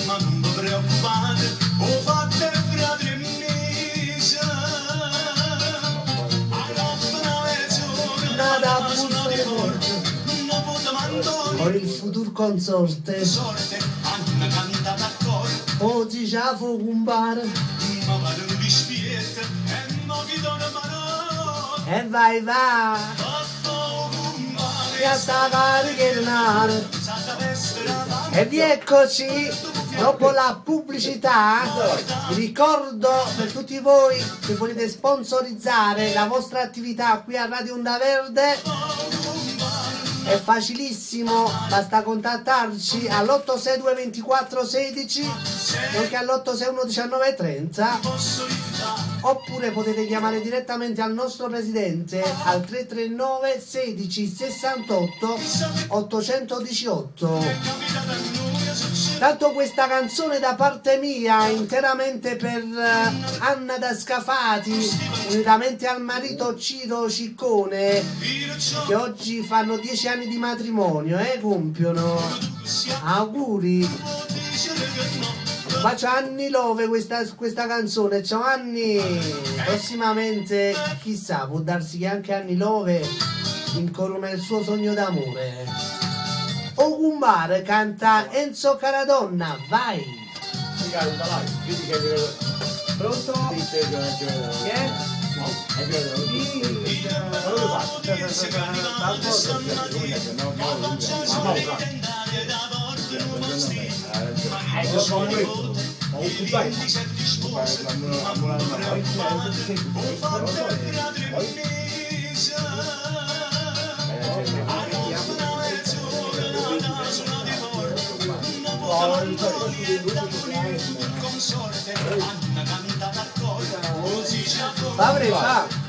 ma non vi preoccupate, ho fatto frate e misa. Nada pulso di morte, ho il futuro consorte, Anna canta d'accordo, oggi già fu compare, ma vado di spietta e non vi do una mano. e vai va, e sta caricherare. Ed eccoci, dopo la pubblicità, vi ricordo per tutti voi che volete sponsorizzare la vostra attività qui a Radio Onda Verde, è facilissimo, basta contattarci all'862 24 16 nonché all'861 19 30, oppure potete chiamare direttamente al nostro presidente al 339 16 68 818. Tanto questa canzone da parte mia interamente per Anna da Scafati, unitamente al marito Ciro Ciccone, che oggi fanno 10 anni di matrimonio, compiono. Auguri. Faccio Anni Love questa canzone, ciao Anni. Prossimamente, chissà, può darsi che anche Anni Love incorona il suo sogno d'amore. Ogumbare canta Enzo Caradonna, vai! Pronto? Favre fa!